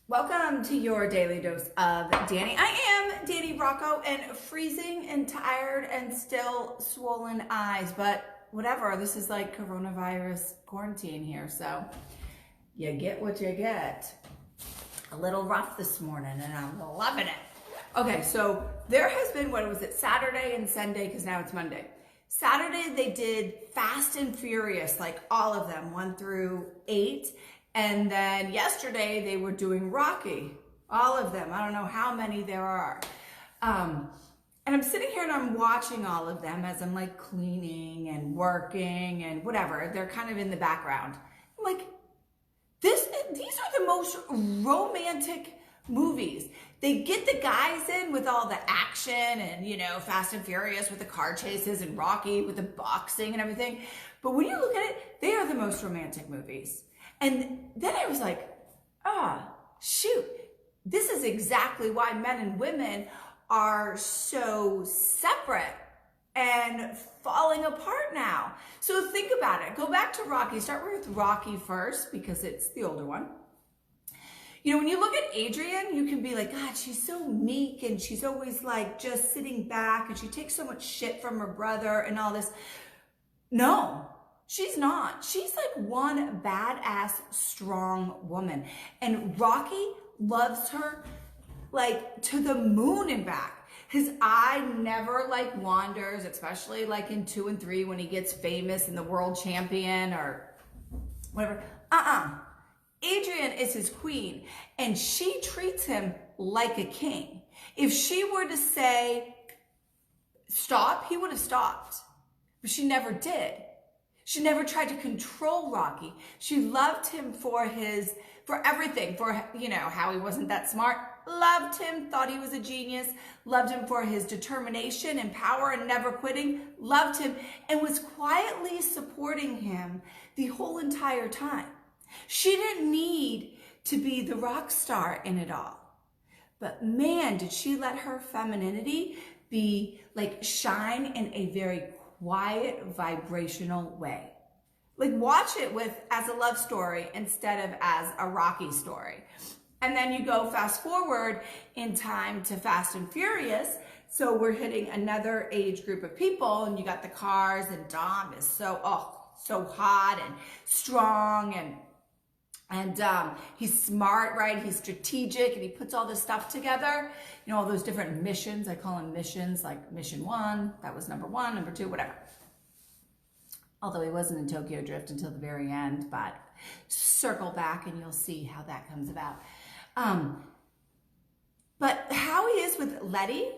Welcome to your daily dose of Dani. I am Dani Rocco, and freezing and tired and still swollen eyes, but whatever. This is like coronavirus quarantine here, so you get what you get. A little rough this morning, and I'm loving it. Okay, so there has been, what was it, Saturday and Sunday, because now it's Monday. Saturday they did Fast and Furious, like all of them, 1 through 8. And then yesterday they were doing Rocky, all of them. I don't know how many there are. And I'm sitting here and I'm watching all of them as I'm like cleaning and working and whatever. They're kind of in the background. I'm like, these are the most romantic movies. They get the guys in with all the action and, you know, Fast and Furious with the car chases and Rocky with the boxing and everything. But when you look at it, they are the most romantic movies. And then I was like, shoot, this is exactly why men and women are so separate and falling apart now. So think about it. Go back to Rocky. Start with Rocky first because it's the older one. You know, when you look at Adrian, you can be like, God, she's so meek and she's always like just sitting back and she takes so much shit from her brother and all this. No. She's not. She's like one badass, strong woman. And Rocky loves her like to the moon and back. His eye never like wanders, especially like in 2 and 3 when he gets famous and the world champion or whatever. Adrian is his queen and she treats him like a king. If she were to say stop, he would have stopped. But she never did. She never tried to control Rocky. She loved him for everything, for, you know, how he wasn't that smart. Loved him, thought he was a genius. Loved him for his determination and power and never quitting. Loved him and was quietly supporting him the whole entire time. She didn't need to be the rock star in it all. But man, did she let her femininity be like shine in a very quiet, vibrational way. Like watch it as a love story instead of as a Rocky story. And then you go fast forward in time to Fast and Furious. So we're hitting another age group of people and you got the cars and Dom is so hot and strong and he's smart, right? He's strategic and he puts all this stuff together. You know, all those different missions. I call them missions, like mission 1, that was number 1, number 2, whatever. Although he wasn't in Tokyo Drift until the very end, but circle back and you'll see how that comes about. But how he is with Letty,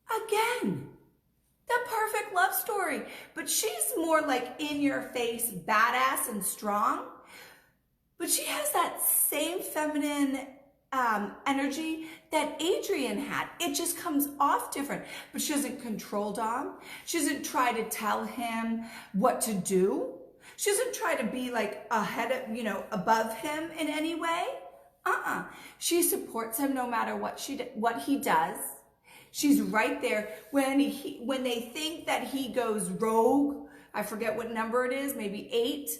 again, the perfect love story. But she's more like in your face, badass and strong. But she has that same feminine energy that Adrian had. It just comes off different. But she doesn't control Dom. She doesn't try to tell him what to do. She doesn't try to be like ahead of, you know, above him in any way. She supports him no matter what he does. She's right there when they think that he goes rogue. I forget what number it is, maybe 8.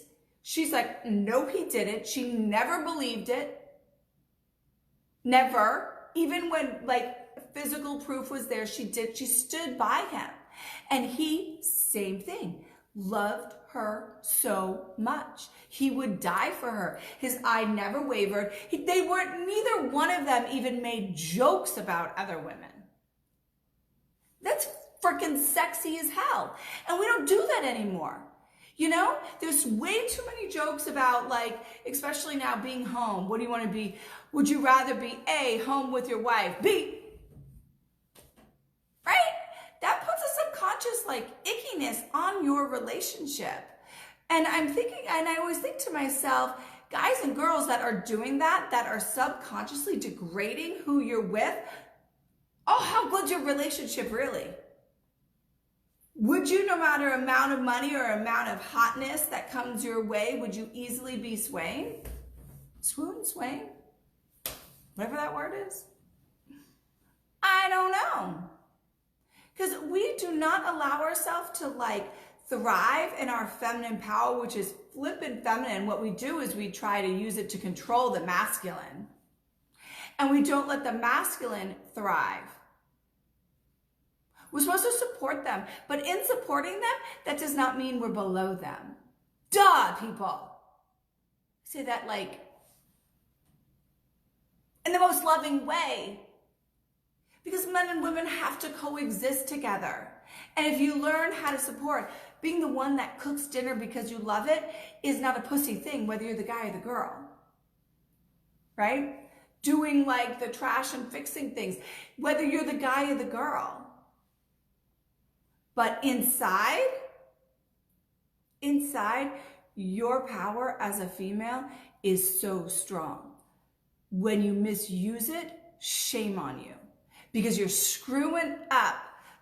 She's like, no, he didn't. She never believed it. Never. Even when like physical proof was there, she stood by him. And he, same thing, loved her so much. He would die for her. His eye never wavered. Neither one of them even made jokes about other women. That's freaking sexy as hell. And we don't do that anymore. You know, there's way too many jokes about like, especially now being home. What do you want to be? Would you rather be A, home with your wife, B, right? That puts a subconscious like ickiness on your relationship. And I'm thinking, and I always think to myself, guys and girls that are doing that are subconsciously degrading who you're with. Oh, how good's your relationship really? Would you, no matter amount of money or amount of hotness that comes your way, would you easily be swaying? Swaying? Whatever that word is. I don't know. Because we do not allow ourselves to like thrive in our feminine power, which is flippin' feminine, what we do is we try to use it to control the masculine. And we don't let the masculine thrive. We're supposed to support them, but in supporting them, that does not mean we're below them. Duh, people. Say that like in the most loving way. Because men and women have to coexist together. And if you learn how to support, being the one that cooks dinner because you love it is not a pussy thing, whether you're the guy or the girl. Right? Doing like the trash and fixing things, whether you're the guy or the girl. But inside, your power as a female is so strong. When you misuse it, shame on you. Because you're screwing up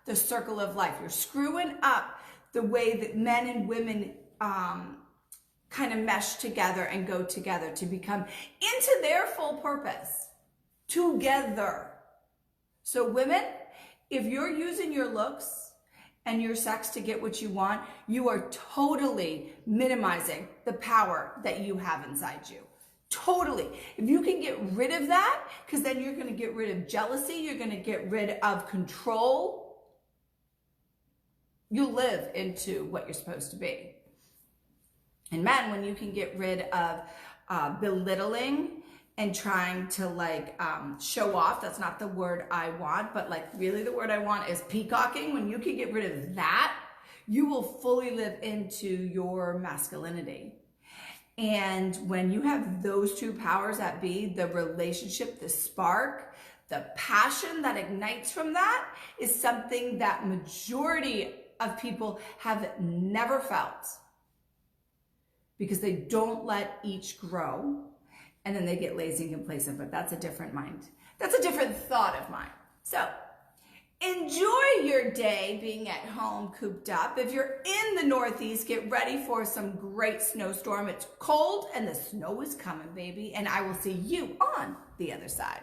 the circle of life. You're screwing up the way that men and women kind of mesh together and go together to become into their full purpose together. So women, if you're using your looks and your sex to get what you want, you are totally minimizing the power that you have inside you. Totally. If you can get rid of that, because then you're going to get rid of jealousy, you're going to get rid of control, you'll live into what you're supposed to be. And men, when you can get rid of belittling and trying to like show off, that's not the word I want, but like really the word I want is peacocking. When you can get rid of that, you will fully live into your masculinity. And when you have those two powers that be, the relationship, the spark, the passion that ignites from that is something that majority of people have never felt. Because they don't let each grow, and then they get lazy and complacent, but that's a different mind. That's a different thought of mine. So enjoy your day being at home cooped up. If you're in the Northeast, get ready for some great snowstorm. It's cold and the snow is coming, baby, and I will see you on the other side.